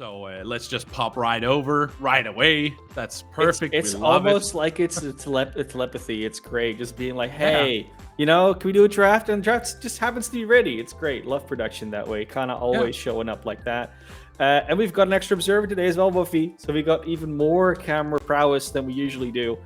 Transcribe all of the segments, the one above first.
So let's just pop right over right away. That's perfect. It's we love almost it. like it's a telepathy. It's great. Just being like, hey, can we do a draft? And draft just happens to be ready. It's great. Love production that way. Kind of always showing up like that. And we've got an extra observer today as well, Wuffie. So we got even more camera prowess than we usually do.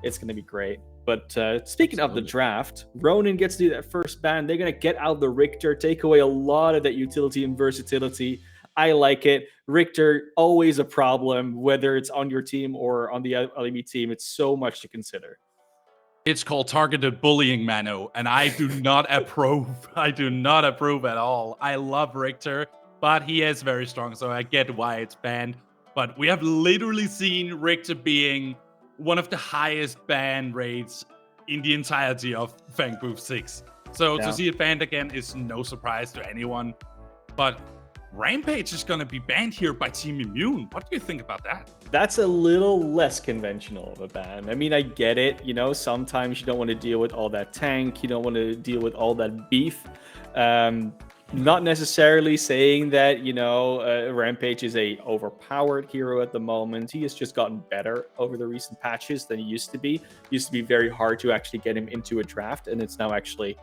It's going to be great. But speaking of the draft, Ronin gets to do that first ban. They're going to get out the Richter, take away a lot of that utility and versatility. I like it. Richter, always a problem, whether it's on your team or on the enemy team. It's so much to consider. It's called targeted bullying, Mano, and I do not approve. I do not approve at all. I love Richter, but he is very strong, so I get why it's banned. But we have literally seen Richter being one of the highest ban rates in the entirety of Fangbooth 6. So to see it banned again is no surprise to anyone. But Rampage is going to be banned here by Team Immune. What do you think about that? That's a little less conventional of a ban. I mean, I get it. Sometimes you don't want to deal with all that tank. You don't want to deal with all that beef. Not necessarily saying that, Rampage is a overpowered hero at the moment. He has just gotten better over the recent patches than he used to be. It used to be very hard to actually get him into a draft, and it's now actually,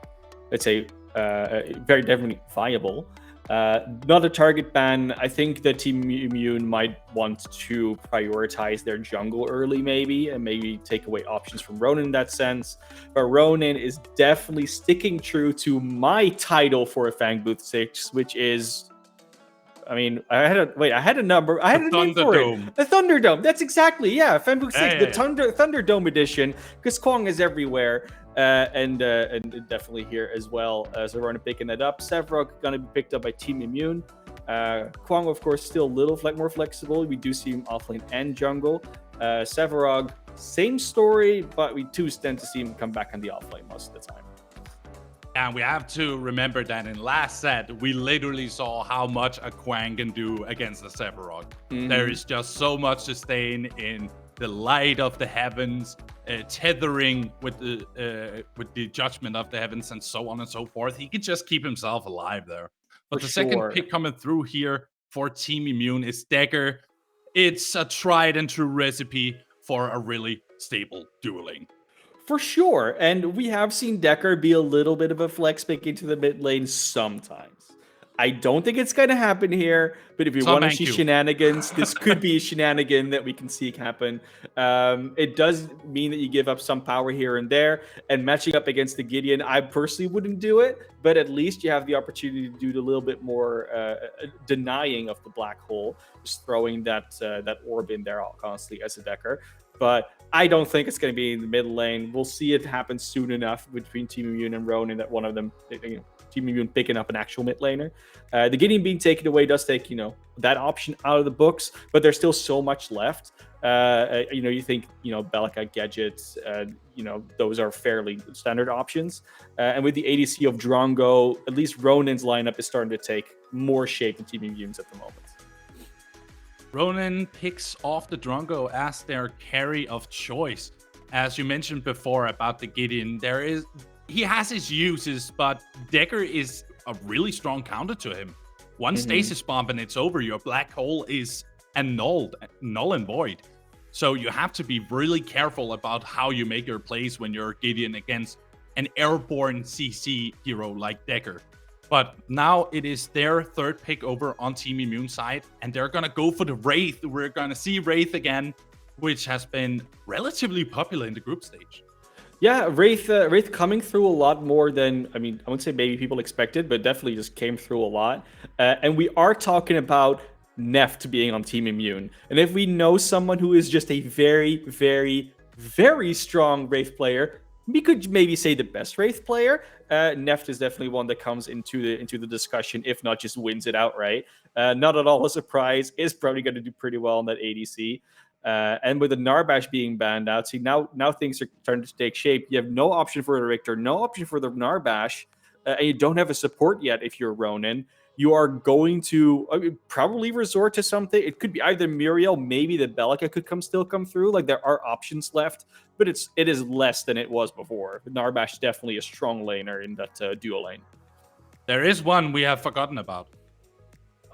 let's say, very definitely viable. Not a target ban. I think that Team Immune might want to prioritize their jungle early, maybe, and maybe take away options from Ronin in that sense. But Ronin is definitely sticking true to my title for a Fangbooth 6, which is, I had a number. I had a name for it. The Thunderdome. That's exactly, Fangbooth 6, the Thunderdome edition, because Kwong is everywhere. And definitely here as well. So we're going to picking that up. Sevrog going to be picked up by Team Immune. Kwong, of course, still a little more flexible. We do see him offlane and jungle. Sevrog, same story, but we do tend to see him come back on the offlane most of the time. And we have to remember that in last set, we literally saw how much a Kwang can do against the Sevrog. There is just so much sustain in the light of the heavens, tethering with the judgment of the heavens, and so on and so forth. He could just keep himself alive there. But the second pick coming through here for Team Immune is Dagger. It's a tried and true recipe for a really stable dueling. For sure. And we have seen Decker be a little bit of a flex pick into the mid lane sometimes. I don't think it's going to happen here, but if you want to see shenanigans, this could be a shenanigan that we can see happen. It does mean that you give up some power here and there, and matching up against the Gideon, I personally wouldn't do it, but at least you have the opportunity to do a little bit more denying of the black hole, just throwing that orb in there constantly as a Decker. But I don't think it's going to be in the mid lane. We'll see it happen soon enough between Team Immune and Ronin that one of them, Team Immune picking up an actual mid laner. The Gideon being taken away does take, that option out of the books, but there's still so much left. You think, Belica, Gadgets, those are fairly standard options. And with the ADC of Drongo, at least Ronin's lineup is starting to take more shape than Team Immune's at the moment. Ronin picks off the Drongo as their carry of choice. As you mentioned before about the Gideon, he has his uses, but Decker is a really strong counter to him. One stasis bomb and it's over. Your black hole is null and void. So you have to be really careful about how you make your plays when you're Gideon against an airborne CC hero like Decker. But now it is their third pick over on Team Immune side, and they're going to go for the Wraith. We're going to see Wraith again, which has been relatively popular in the group stage. Yeah, Wraith coming through a lot more than, I wouldn't say maybe people expected, but definitely just came through a lot. And we are talking about Neft being on Team Immune. And if we know someone who is just a very, very, very strong Wraith player, we could maybe say the best Wraith player. Neft is definitely one that comes into the discussion, if not just wins it outright. Not at all a surprise. Is probably going to do pretty well on that ADC. And with the Narbash being banned out, see now things are starting to take shape. You have no option for the Richter, no option for the Narbash, and you don't have a support yet if you're Ronin. You are going to probably resort to something. It could be either Muriel, maybe the Belica could still come through. Like, there are options left, but it is less than it was before. Narbash is definitely a strong laner in that duo lane. There is one we have forgotten about.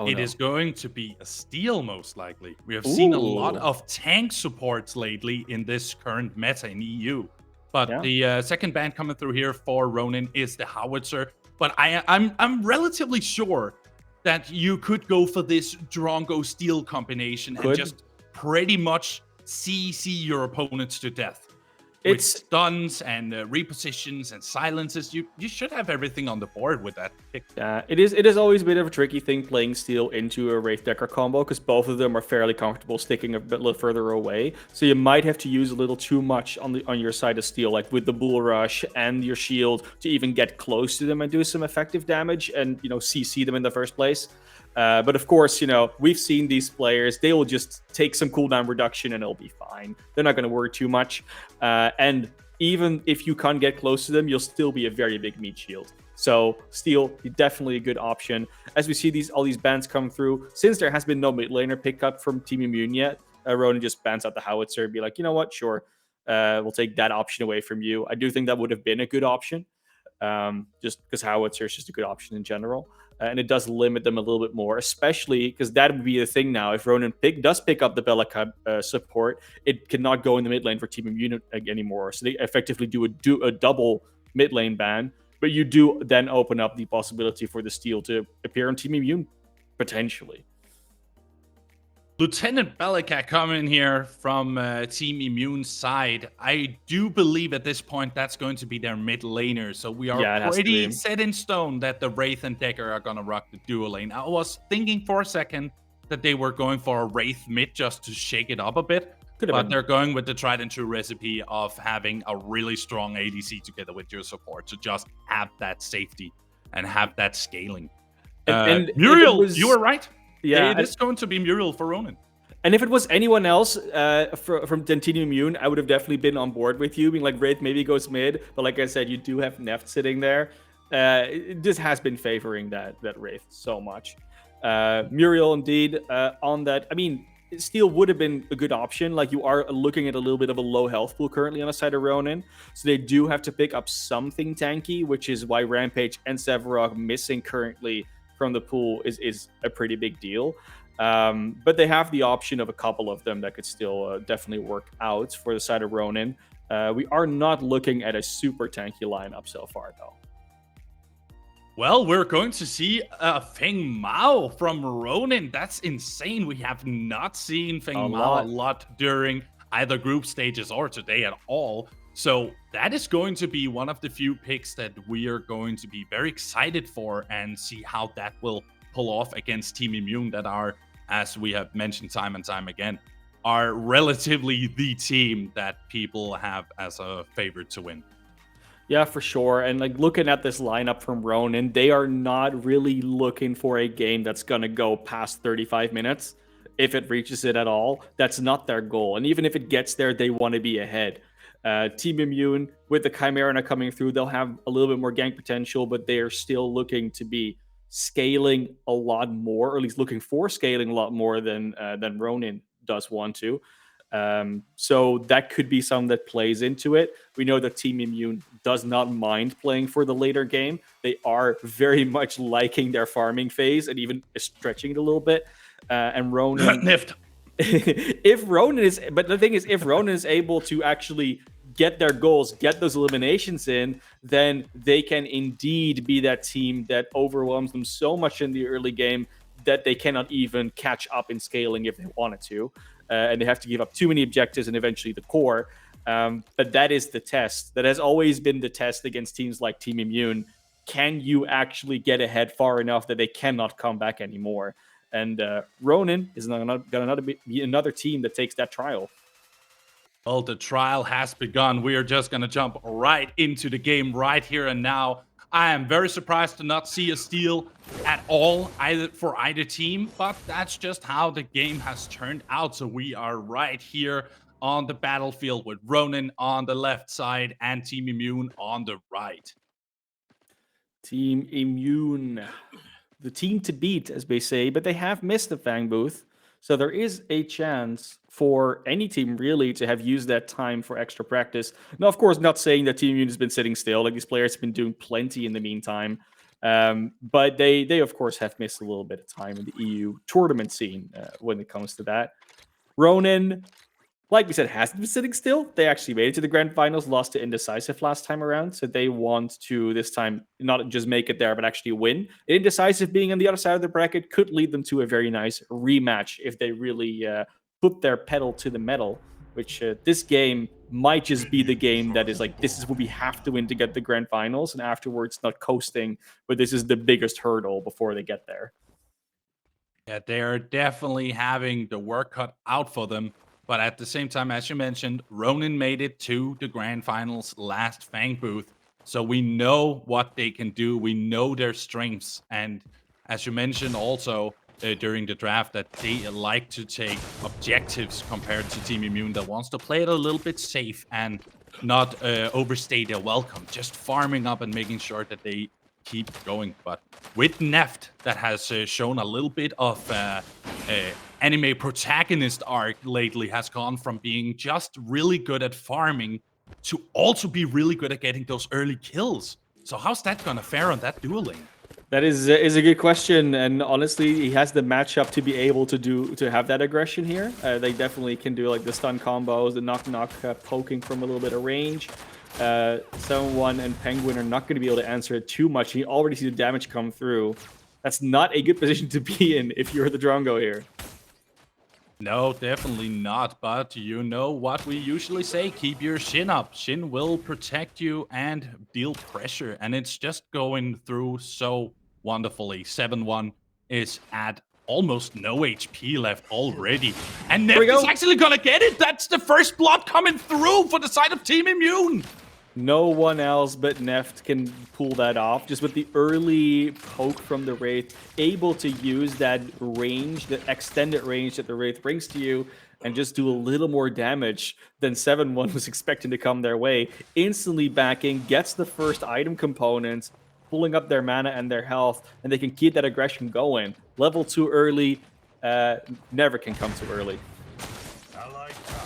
Oh It no. is going to be a steal, most likely. We have seen a lot Ooh. of tank supports lately in this current meta in EU. But Yeah. the second ban coming through here for Ronin is the Howitzer. But I'm relatively sure that you could go for this Drongo Steel combination and Could. just pretty much CC your opponents to death. With It's stuns and repositions and silences, you should have everything on the board with that pick. it is always a bit of a tricky thing playing Steel into a Wraith Decker combo because both of them are fairly comfortable sticking a bit further away. So you might have to use a little too much on your side of Steel, like with the Bull Rush and your shield, to even get close to them and do some effective damage and CC them in the first place. But of course, we've seen these players. They will just take some cooldown reduction and it'll be fine. They're not going to worry too much. And even if you can't get close to them, you'll still be a very big meat shield. So Steel, definitely a good option. As we see all these bans come through, since there has been no mid laner pickup from Team Immune yet, Ronin just bans out the Howitzer and be like, you know what, sure, we'll take that option away from you. I do think that would have been a good option. Just because Howitzer is just a good option in general. And it does limit them a little bit more, especially because that would be the thing now. If Ronin does pick up the Bellacab support, it cannot go in the mid lane for Team Immune anymore. So they effectively do a double mid lane ban, but you do then open up the possibility for the Steel to appear on Team Immune, potentially. Lieutenant Bellacab coming here from Team Immune's side. I do believe at this point that's going to be their mid laner. So we are pretty set in stone that the Wraith and Decker are going to rock the duo lane. I was thinking for a second that they were going for a Wraith mid just to shake it up a bit. But they're going with the tried and true recipe of having a really strong ADC together with your support to just have that safety and have that scaling. And Muriel, you were right. Yeah, it is going to be Muriel for Ronin. And if it was anyone else from Team Immune, I would have definitely been on board with you, being like, Wraith maybe goes mid. But like I said, you do have Neft sitting there. It just has been favoring that Wraith so much. Muriel, indeed, on that. I mean, Steel would have been a good option. Like, you are looking at a little bit of a low health pool currently on the side of Ronin. So they do have to pick up something tanky, which is why Rampage and Sevarog missing currently from the pool is a pretty big deal. But they have the option of a couple of them that could still definitely work out for the side of Ronin. We are not looking at a super tanky lineup so far, though. Well, we're going to see Feng Mao from Ronin. That's insane. We have not seen Feng Mao a lot during either group stages or today at all. So that is going to be one of the few picks that we are going to be very excited for and see how that will pull off against Team Immune that are, as we have mentioned time and time again, are relatively the team that people have as a favorite to win. Yeah, for sure. And like looking at this lineup from Ronin, they are not really looking for a game that's going to go past 35 minutes. If it reaches it at all, that's not their goal. And even if it gets there, they want to be ahead. Team Immune, with the Chimera coming through, they'll have a little bit more gank potential, but they are still looking to be scaling a lot more, or at least looking for scaling a lot more than Ronin does want to. So that could be something that plays into it. We know that Team Immune does not mind playing for the later game. They are very much liking their farming phase and even stretching it a little bit. And Ronin... if Ronin is... But the thing is, if Ronin is able to actually get their goals, get those eliminations in, then they can indeed be that team that overwhelms them so much in the early game that they cannot even catch up in scaling if they wanted to. And they have to give up too many objectives and eventually the core. But that is the test. That has always been the test against teams like Team Immune. Can you actually get ahead far enough that they cannot come back anymore? And Ronin is going to be another team that takes that trial. Well, the trial has begun. We are just going to jump right into the game right here and now. I am very surprised to not see a steal at all for either team, but that's just how the game has turned out. So we are right here on the battlefield with Ronin on the left side and Team Immune on the right. Team Immune, the team to beat, as they say, but they have missed the Fangbooth. So there is a chance for any team really to have used that time for extra practice. Now, of course, not saying that Team Immune has been sitting still. Like, these players have been doing plenty in the meantime. But they of course have missed a little bit of time in the EU tournament scene when it comes to that. RONIN, like we said, hasn't been sitting still. They actually made it to the grand finals, lost to Indecisive last time around. So they want to this time not just make it there, but actually win. Indecisive being on the other side of the bracket could lead them to a very nice rematch if they really put their pedal to the metal. Which this game might just be the game that is like, this is what we have to win to get the grand finals, and afterwards not coasting, but this is the biggest hurdle before they get there. Yeah, they are definitely having the work cut out for them. But at the same time, as you mentioned, RONIN made it to the grand finals last Fangbooth. So we know what they can do. We know their strengths. And as you mentioned also during the draft, that they like to take objectives compared to Team Immune that wants to play it a little bit safe and not overstay their welcome. Just farming up and making sure that they keep going. But with Neft, that has shown a little bit of anime protagonist arc lately, has gone from being just really good at farming to also be really good at getting those early kills. So how's that gonna fare on that duel lane? That is a good question, and honestly, he has the matchup to be able to have that aggression here. They definitely can do like the stun combos, the knock poking from a little bit of range. 7-1 and Penguin are not going to be able to answer it too much. You already see the damage come through. That's not a good position to be in if you're the Drongo here. No, definitely not. But you know what we usually say, keep your Shynn up. Shynn will protect you and deal pressure. And it's just going through so wonderfully. 7-1 is at almost no HP left already. And Nefty is actually going to get it. That's the first blood coming through for the side of Team Immune. No one else but Neft can pull that off. Just with the early poke from the Wraith, able to use that range, the extended range that the Wraith brings to you, and just do a little more damage than 7-1 was expecting to come their way. Instantly backing, gets the first item components, pulling up their mana and their health, and they can keep that aggression going. Level 2 early, never can come too early.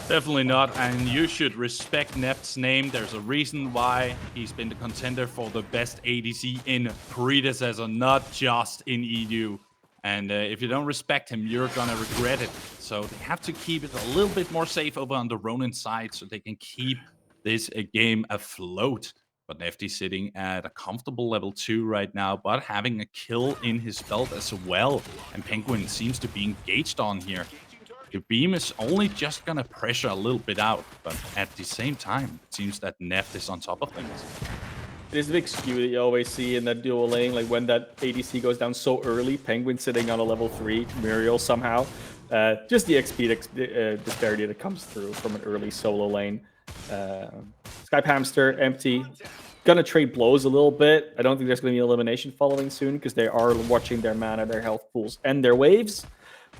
Definitely not, and you should respect Neft's name. There's a reason why he's been the contender for the best ADC in predecessor, not just in EU. And if you don't respect him, you're gonna regret it. So they have to keep it a little bit more safe over on the RONIN side so they can keep this game afloat. But Nefty sitting at a comfortable level 2 right now, but having a kill in his belt as well. And Penguin seems to be engaged on here. The beam is only just gonna pressure a little bit out, but at the same time, it seems that Neft is on top of things. It is a big skew that you always see in that dual lane, like when that ADC goes down so early, Penguin sitting on a level 3, Muriel somehow. Just the XP disparity that comes through from an early solo lane. Skype Hamster, Empti, gonna trade blows a little bit. I don't think there's gonna be an elimination following soon because they are watching their mana, their health pools, and their waves.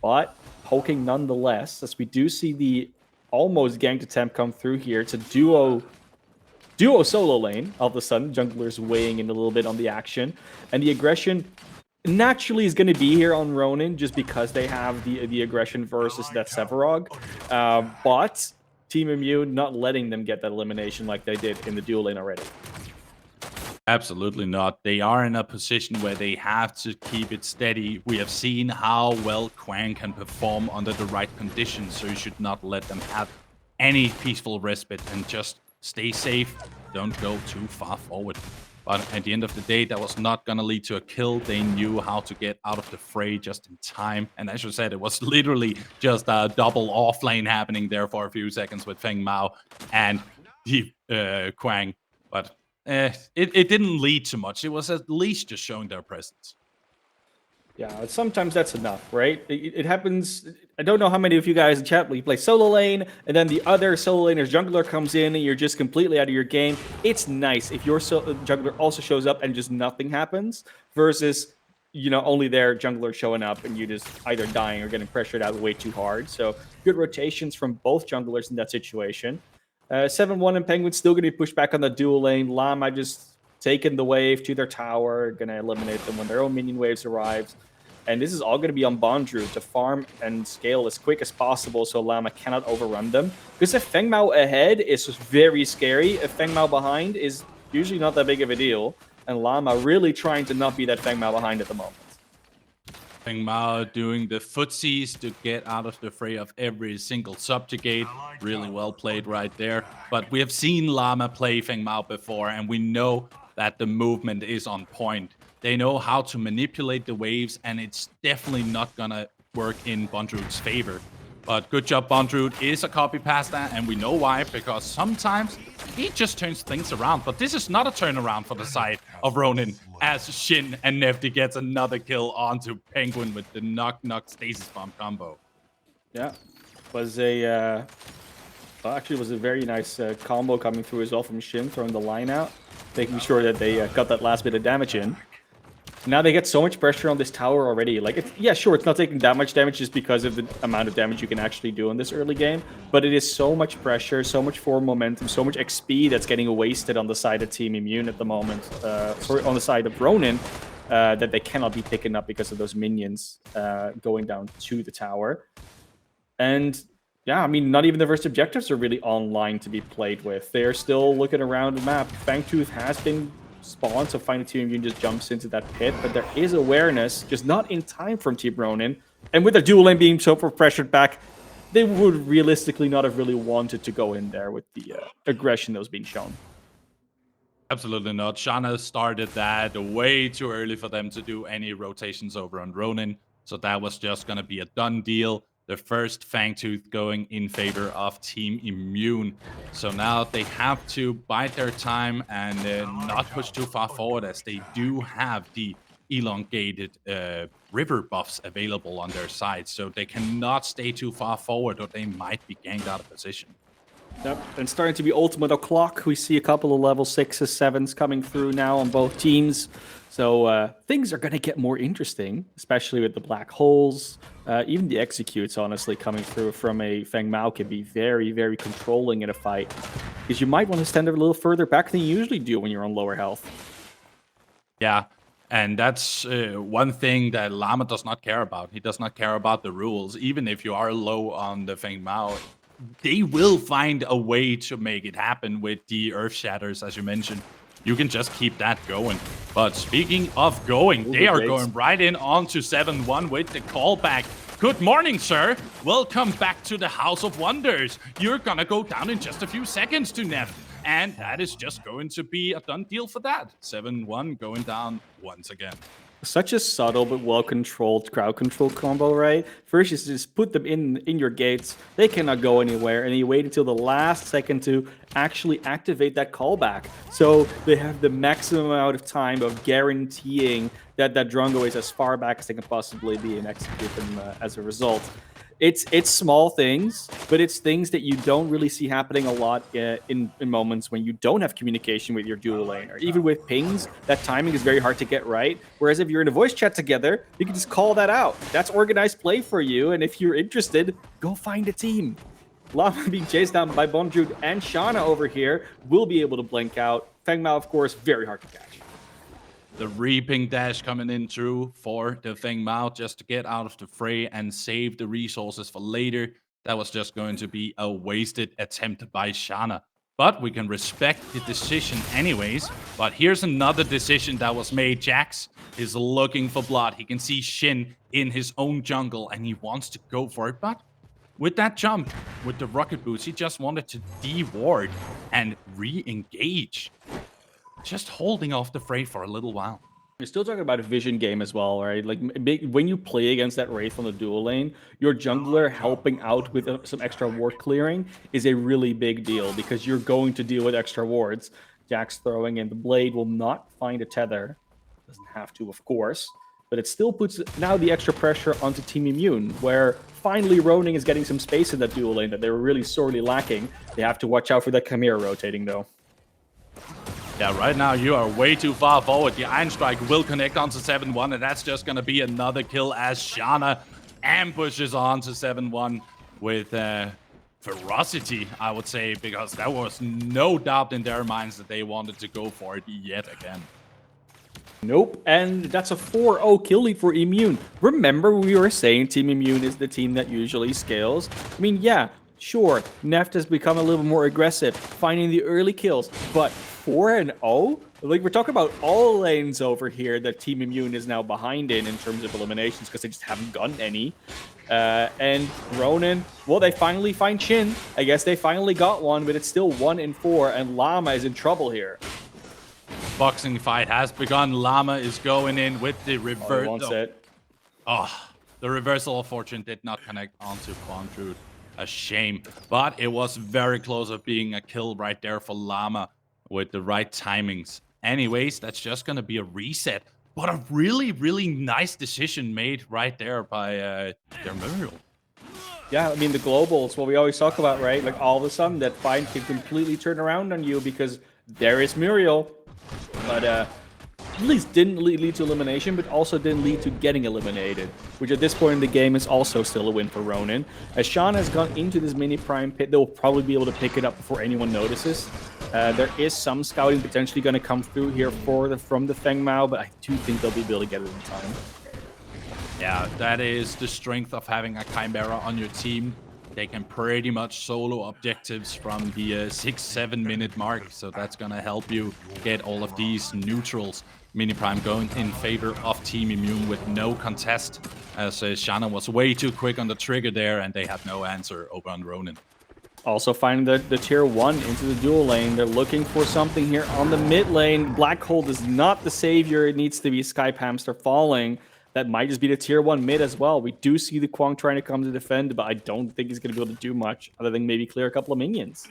But poking nonetheless, as we do see the almost ganked attempt come through here. It's a duo solo lane. All of a sudden, junglers weighing in a little bit on the action. And the aggression naturally is going to be here on RONIN just because they have the aggression versus that Sevarog. But Team Immune not letting them get that elimination like they did in the dual lane already. Absolutely not. They are in a position where they have to keep it steady. We have seen how well Quang can perform under the right conditions, so you should not let them have any peaceful respite and just stay safe. Don't go too far forward. But at the end of the day, that was not going to lead to a kill. They knew how to get out of the fray just in time. And as you said, it was literally just a double offlane happening there for a few seconds with Feng Mao and the Quang. But it didn't lead to much. It was at least just showing their presence. Yeah, sometimes that's enough, right? It happens. I don't know how many of you guys in chat, you play solo lane, and then the other solo laner's jungler comes in, and you're just completely out of your game. It's nice if your jungler also shows up and just nothing happens, versus, you know, only their jungler showing up and you just either dying or getting pressured out way too hard. So good rotations from both junglers in that situation. 7-1 and Penguin still going to be pushed back on the dual lane. Llama just taking the wave to their tower, going to eliminate them when their own minion waves arrives. And this is all going to be on Bondrewd to farm and scale as quick as possible so Llama cannot overrun them. Because if Feng Mao ahead is very scary, if Feng Mao behind is usually not that big of a deal. and Llama really trying to not be that Feng Mao behind at the moment. Feng Mao doing the footsies to get out of the fray of every single subjugate. Really well played right there. But we have seen Llama play Feng Mao before, and we know that the movement is on point. They know how to manipulate the waves, and it's definitely not gonna work in Bondrewd's favor. But good job, Bondrewd is a copy pasta, and we know why, because sometimes he just turns things around. But this is not a turnaround for the side of Ronin, as Shynn and Nefty gets another kill onto Penguin with the knock-knock stasis bomb combo. Yeah, was a actually was a very nice combo coming through as well from Shynn, throwing the line out, making sure that they got that last bit of damage in. Now they get so much pressure on this tower already. Like, yeah, sure, it's not taking that much damage just because of the amount of damage you can actually do in this early game, but it is so much pressure, so much forward momentum, so much XP that's getting wasted on the side of Team Immune at the moment, on the side of Ronin, that they cannot be picking up because of those minions going down to the tower. And yeah, I mean, not even the first objectives are really online to be played with. They're still looking around the map. Fangtooth has been spawned, so Final Team Immune just jumps into that pit, but there is awareness, just not in time from Team Ronin. And with the dual lane being so pressured back, they would realistically not have really wanted to go in there with the aggression that was being shown. Absolutely not. Shana started that way too early for them to do any rotations over on Ronin, so that was just going to be a done deal. The first Fangtooth going in favor of Team Immune. So now they have to bide their time and not push too far forward, as they do have the elongated river buffs available on their side. So they cannot stay too far forward or they might be ganked out of position. Yep, and starting to be ultimate o'clock. We see a couple of level 6s, 7s coming through now on both teams. So things are going to get more interesting, especially with the black holes. Even the executes, honestly, coming through from a Feng Mao can be very, very controlling in a fight. Because you might want to stand a little further back than you usually do when you're on lower health. Yeah, and that's one thing that Llama does not care about. He does not care about the rules. Even if you are low on the Feng Mao, they will find a way to make it happen with the Earth Shatters, as you mentioned. You can just keep that going. But speaking of going, they are going right in onto 7-1 with the callback. Good morning, sir. Welcome back to the House of Wonders. You're gonna go down in just a few seconds to Nefty. And that is just going to be a done deal for that. 7-1 going down once again. Such a subtle but well-controlled crowd control combo, right? First, you just put them in your gates. They cannot go anywhere, and you wait until the last second to actually activate that callback. So they have the maximum amount of time of guaranteeing that Drongo is as far back as they can possibly be and execute them as a result. It's small things, but it's things that you don't really see happening a lot in moments when you don't have communication with your dual laner. Even with pings, that timing is very hard to get right. Whereas if you're in a voice chat together, you can just call that out. That's organized play for you, and if you're interested, go find a team. Llama being chased down by Bondrewd and Shana over here will be able to blink out. Feng Mao, of course, very hard to catch. The Reaping Dash coming in through for the Feng Mao just to get out of the fray and save the resources for later. That was just going to be a wasted attempt by Shana. But we can respect the decision anyways. But here's another decision that was made. Jax is looking for blood. He can see Shynn in his own jungle and he wants to go for it. But with that jump, with the rocket boots, he just wanted to de-ward and re-engage. Just holding off the fray for a little while. You're still talking about a vision game as well, right? Like when you play against that Wraith on the dual lane, your jungler helping out with some extra ward clearing is a really big deal because you're going to deal with extra wards. Jax throwing in the blade will not find a tether. Doesn't have to, of course, but it still puts now the extra pressure onto Team Immune, where finally Ronin is getting some space in that dual lane that they were really sorely lacking. They have to watch out for that Chimera rotating, though. Yeah, right now you are way too far forward. The Iron Strike will connect onto 7-1, and that's just going to be another kill as Shana ambushes onto 7-1 with ferocity, I would say, because there was no doubt in their minds that they wanted to go for it yet again. Nope, and that's a 4-0 kill lead for Immune. Remember, we were saying Team Immune is the team that usually scales. I mean, yeah, sure, Neft has become a little more aggressive, finding the early kills, but 4-0? Like, we're talking about all lanes over here that Team Immune is now behind in terms of eliminations because they just haven't gotten any. And Ronin, well, they finally find Shynn. I guess they finally got one, but it's still 1 in 4, and Llama is in trouble here. Boxing fight has begun. Llama is going in with the reverse. The reversal of fortune did not connect onto Bondrewd. A shame, but it was very close of being a kill right there for Llama with the right timings. Anyways, that's just gonna be a reset, but a really, really nice decision made right there by their Muriel. Yeah, I mean, the globals, what we always talk about, right? Like, all of a sudden, that fight can completely turn around on you because there is Muriel. But at least didn't lead to elimination, but also didn't lead to getting eliminated, which at this point in the game is also still a win for Ronin. As Shana has gone into this mini prime pit, they'll probably be able to pick it up before anyone notices. There is some scouting potentially going to come through here from the Feng Mao, but I do think they'll be able to get it in time. Yeah, that is the strength of having a Chimera on your team. They can pretty much solo objectives from the 6-7 minute mark, so that's gonna help you get all of these neutrals. Mini Prime going in favor of Team Immune with no contest, as Shana was way too quick on the trigger there, and they had no answer over on Ronin. Also finding the tier 1 into the dual lane. They're looking for something here on the mid lane. Black Hole is not the savior. It needs to be Skype Hamster falling. That might just be the tier 1 mid as well. We do see the Kwang trying to come to defend, but I don't think he's going to be able to do much other than maybe clear a couple of minions.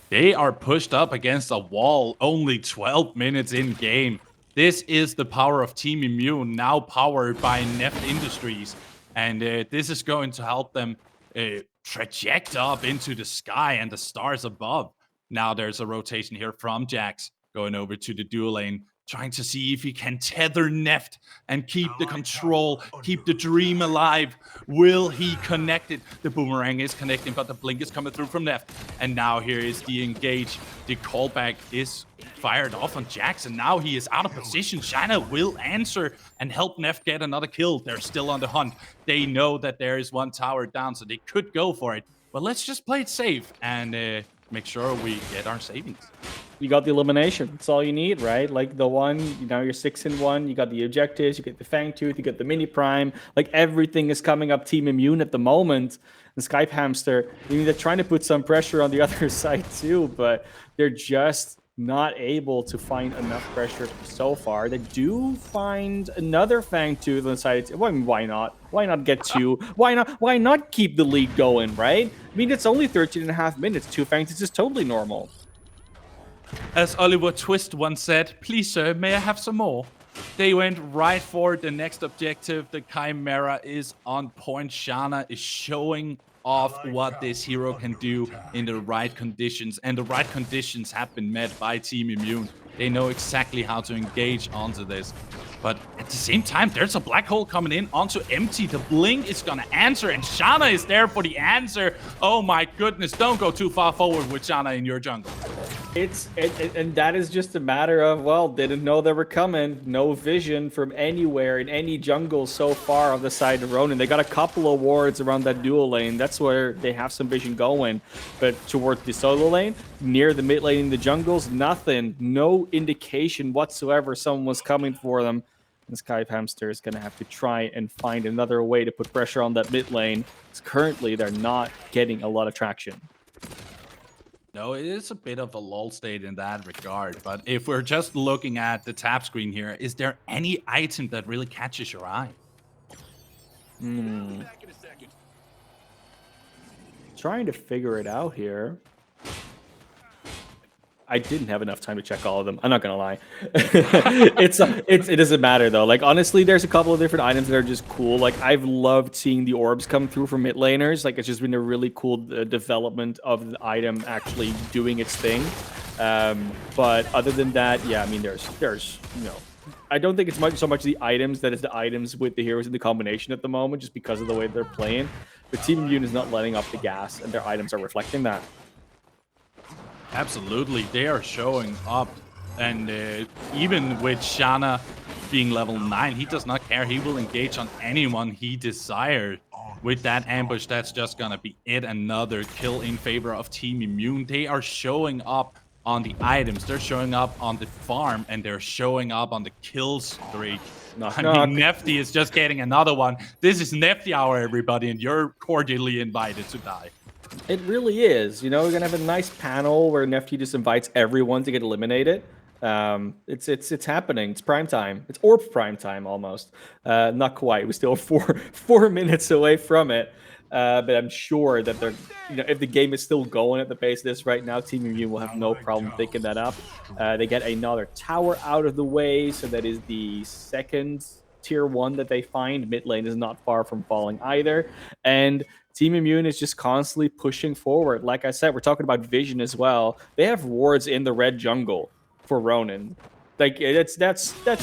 They are pushed up against a wall, only 12 minutes in game. This is the power of Team Immune, now powered by Neft Industries. And this is going to help them traject up into the sky and the stars above. Now there's a rotation here from Jax going over to the dual lane, trying to see if he can tether Neft and keep the control, keep the dream alive. Will he connect it? The boomerang is connecting, but the blink is coming through from Neft. And now here is the engage. The callback is fired off on Jax, and now he is out of position. Shana will answer and help Neft get another kill. They're still on the hunt. They know that there is one tower down, so they could go for it. But let's just play it safe and make sure we get our savings. You got the elimination. That's all you need, right? Like the one, you know, you're 6 in 1. You got the objectives. You get the Fangtooth. You get the mini prime. Like everything is coming up Team Immune at the moment. And Skype Hamster, I mean, they're trying to put some pressure on the other side too, but they're just not able to find enough pressure so far. They do find another Fangtooth on the side. Well, I mean, why not? Why not get 2? Why not keep the lead going, right? I mean, it's only 13.5 minutes. 2 Fangtooths is totally normal. As Oliver Twist once said, "Please, sir, may I have some more?" They went right for the next objective. The Chimera is on point. Shana is showing off what this hero can do in the right conditions. And the right conditions have been met by Team Immune. They know exactly how to engage onto this. But at the same time, there's a black hole coming in onto Empti. The blink is gonna answer, and Shana is there for the answer. Oh my goodness, don't go too far forward with Shana in your jungle. And that is just a matter of, well, didn't know they were coming. No vision from anywhere in any jungle so far on the side of Ronin. They got a couple of wards around that dual lane. That's where they have some vision going. But towards the solo lane, near the mid lane in the jungles, nothing. No indication whatsoever someone was coming for them. And Skype Hamster is going to have to try and find another way to put pressure on that mid lane. Because currently, they're not getting a lot of traction. No, it is a bit of a lull state in that regard. But if we're just looking at the tap screen here, is there any item that really catches your eye? Trying to figure it out here. I didn't have enough time to check all of them. I'm not gonna lie. It doesn't matter though. Like honestly, there's a couple of different items that are just cool. Like I've loved seeing the orbs come through from mid laners. Like it's just been a really cool development of the item actually doing its thing. But other than that, yeah, I mean, there's you know, I don't think it's so much the items that it's the items with the heroes in the combination at the moment, just because of the way they're playing. But Team Immune is not letting up the gas, and their items are reflecting that. Absolutely, they are showing up, and even with Shana being level 9, he does not care. He will engage on anyone he desires. With that ambush, that's just gonna be it. Another kill in favor of Team Immune. They are showing up on the items. They're showing up on the farm, and they're showing up on the kill streak. Knock, I knock. mean, Nefty is just getting another one. This is Nefty hour, everybody, and you're cordially invited to die. It really is. You know, we're gonna have a nice panel where Nefty just invites everyone to get eliminated. It's happening. It's prime time. It's Orb prime time almost. Not quite. We're still four minutes away from it. But I'm sure that they're, you know, if the game is still going at the pace it is right now, Team Immune will have no problem picking that up. They get another tower out of the way, so that is the second tier 1 that they find. Mid lane is not far from falling either, and Team Immune is just constantly pushing forward. Like I said, we're talking about vision as well. They have wards in the red jungle for Ronin. Like that's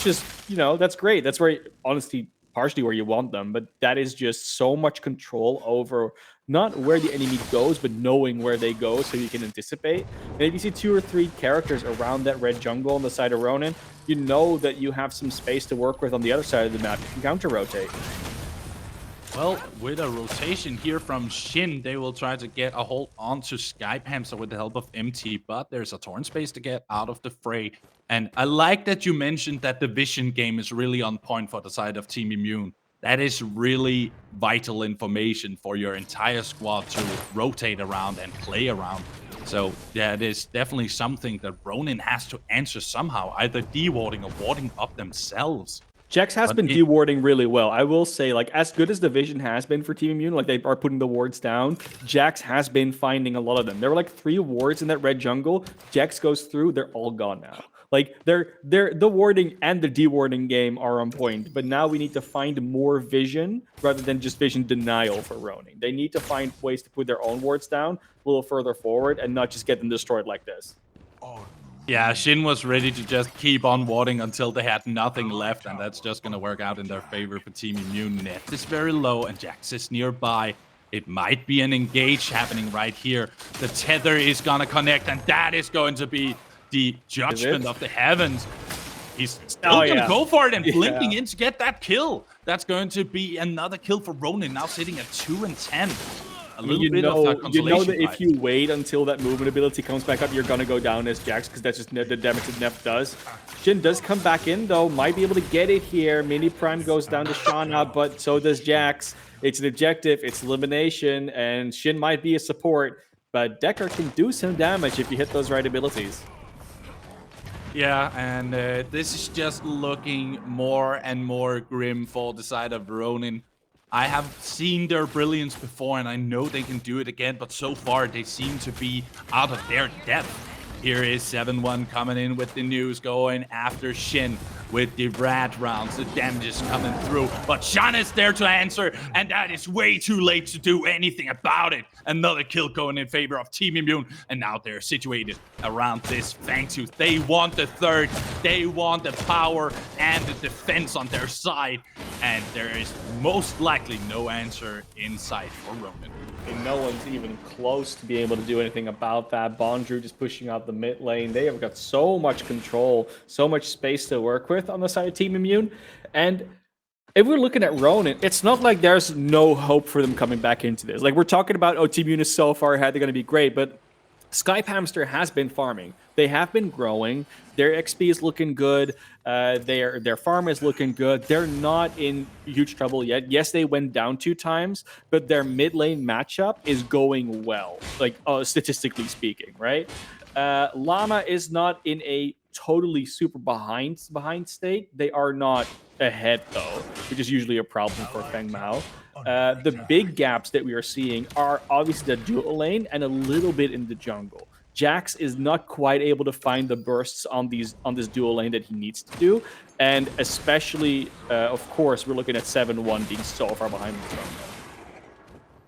just, you know, that's great. That's where, honestly, partially where you want them, but that is just so much control over not where the enemy goes, but knowing where they go so you can anticipate. And if you see 2 or 3 characters around that red jungle on the side of Ronin, you know that you have some space to work with on the other side of the map. You can counter rotate. Well, with a rotation here from Shynn, they will try to get a hold onto Skype Hamster with the help of Empti, but there's a torn space to get out of the fray. And I like that you mentioned that the vision game is really on point for the side of Team Immune. That is really vital information for your entire squad to rotate around and play around. So that is definitely something that Ronin has to answer somehow, either dewarding or warding up themselves. Jax has been dewarding really well. I will say, like, as good as the vision has been for Team Immune, like they are putting the wards down, Jax has been finding a lot of them. There were like 3 wards in that red jungle. Jax goes through, they're all gone now. Like the warding and the dewarding game are on point, but now we need to find more vision rather than just vision denial for Ronin. They need to find ways to put their own wards down a little further forward and not just get them destroyed like this. Yeah, Shynn was ready to just keep on warding until they had nothing left, and that's just going to work out in their favor for Team Immune. Net is very low, and Jax is nearby. It might be an engage happening right here. The tether is going to connect, and that is going to be the judgment of the heavens. He's still going to go for it and blinking in to get that kill. That's going to be another kill for Ronin, now sitting at 2 and 10. You know that if you wait until that movement ability comes back up, you're gonna go down as Jax, because that's just the damage that Nef does. Shynn does come back in though, might be able to get it here. Mini Prime goes down to Shana, but so does Jax. It's an objective, it's elimination, and Shynn might be a support, but Decker can do some damage if you hit those right abilities. Yeah, and this is just looking more and more grim for the side of Ronin. I have seen their brilliance before, and I know they can do it again, but so far they seem to be out of their depth. Here is 7-1 coming in with the news, going after Shynn with the rat rounds. The damage is coming through, but Shana is there to answer, and that is way too late to do anything about it. Another kill going in favor of Team Immune, and now they're situated around this Fangbooth. They want the third, they want the power and the defense on their side, and there is most likely no answer in sight for Ronin. And no one's even close to being able to do anything about that. Bondrewd is pushing out the mid lane. They have got so much control, so much space to work with on the side of Team Immune. And if we're looking at Ronin, it's not like there's no hope for them coming back into this. Like, we're talking about, oh, Team Immune is so far ahead, they're going to be great. But Skype Hamster has been farming. They have been growing. Their XP is looking good. Their farm is looking good. They're not in huge trouble yet. Yes, they went down 2 times, but their mid lane matchup is going well, like statistically speaking, right? Llama is not in a totally super behind state. They are not ahead though, which is usually a problem for Feng Mao. The big gaps that we are seeing are obviously the dual lane and a little bit in the jungle. Jax is not quite able to find the bursts on this dual lane that he needs to do, and especially, of course, we're looking at 7-1 being so far behind the jungle.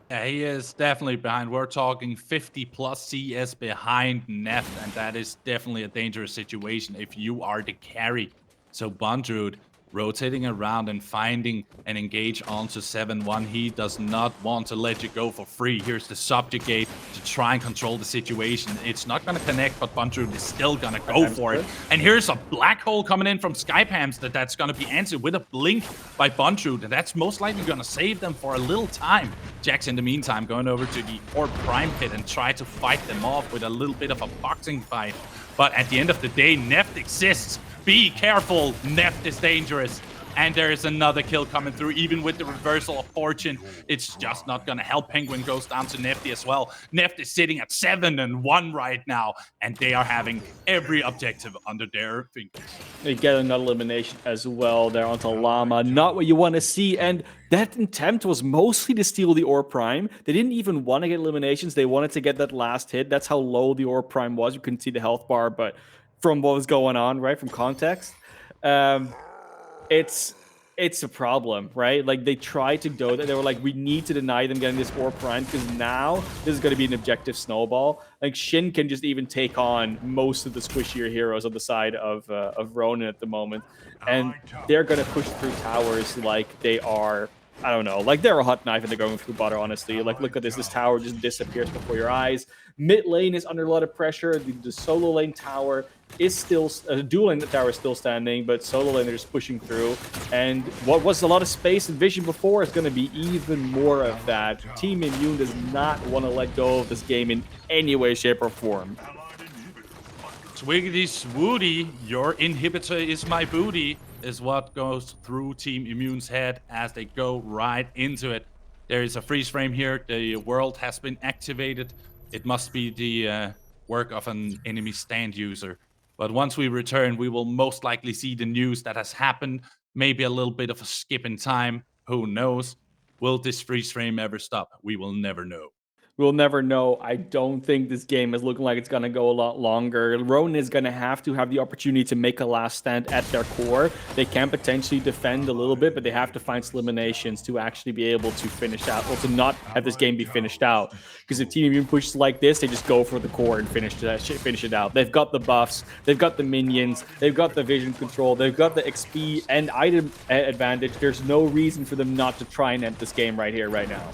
Yeah, he is definitely behind. We're talking 50 plus CS behind Neft, and that is definitely a dangerous situation if you are the carry. So Bondrewd rotating around and finding an engage onto 7-1. He does not want to let you go for free. Here's the subjugate to to try and control the situation. It's not going to connect, but Bondrewd is still going to go for it. And here's a black hole coming in from Skype Hamster that's going to be answered with a blink by Bondrewd, and that's most likely going to save them for a little time. Jax, in the meantime, going over to the Orb Prime Pit and try to fight them off with a little bit of a boxing fight. But at the end of the day, Neft exists. Be careful, Neft is dangerous. And there is another kill coming through, even with the reversal of fortune. It's just not going to help. Penguin goes down to Nefty as well. Neft is sitting at 7-1 right now, and they are having every objective under their fingers. They get another elimination as well there onto Llama. Not what you want to see, and that attempt was mostly to steal the Orb Prime. They didn't even want to get eliminations. They wanted to get that last hit. That's how low the Orb Prime was. You couldn't see the health bar, but from what was going on, right, from context, it's a problem, right? Like, they tried to go there. They were like, we need to deny them getting this Orb Prime because now this is going to be an objective snowball. Like, Shynn can just even take on most of the squishier heroes on the side of Ronin at the moment. And they're going to push through towers like they are, I don't know, like they're a hot knife and they're going through butter, honestly. Like, look at this. This tower just disappears before your eyes. Mid lane is under a lot of pressure. The solo lane tower is still, dual lane tower is still standing, but solo lane are just pushing through. And what was a lot of space and vision before is going to be even more of that. Team Immune does not want to let go of this game in any way, shape, or form. Swiggity swoody, your inhibitor is my booty, is what goes through Team Immune's head as they go right into it. There is a freeze frame here. The world has been activated. It must be the work of an enemy stand user. But once we return, we will most likely see the news that has happened. Maybe a little bit of a skip in time. Who knows? Will this freeze frame ever stop? We will never know. We'll never know. I don't think this game is looking like it's going to go a lot longer. Ronin is going to have the opportunity to make a last stand at their core. They can potentially defend a little bit, but they have to find eliminations to actually be able to finish out, or to not have this game be finished out. Because if Team Immune pushes like this, they just go for the core and finish it out. They've got the buffs, they've got the minions, they've got the vision control, they've got the XP and item advantage. There's no reason for them not to try and end this game right here, right now.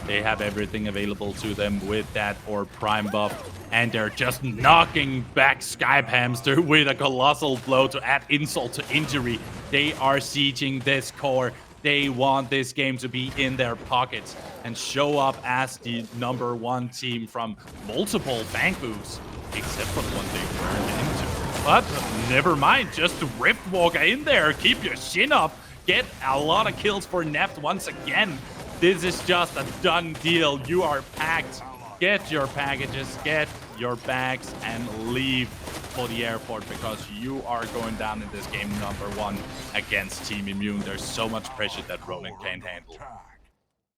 They have everything available to them with that Orb Prime buff, and they're just knocking back Skype Hamster with a colossal blow to add insult to injury. They are sieging this core. They want this game to be in their pockets and show up as the #1 team from multiple Fangbooths, except for the one they turned into. But never mind, just Riftwalker in there. Keep your chin up. Get a lot of kills for Neft once again. This is just a done deal. You are packed. Get your packages, get your bags, and leave for the airport because you are going down in this game #1 against Team Immune. There's so much pressure that Ronin can't handle.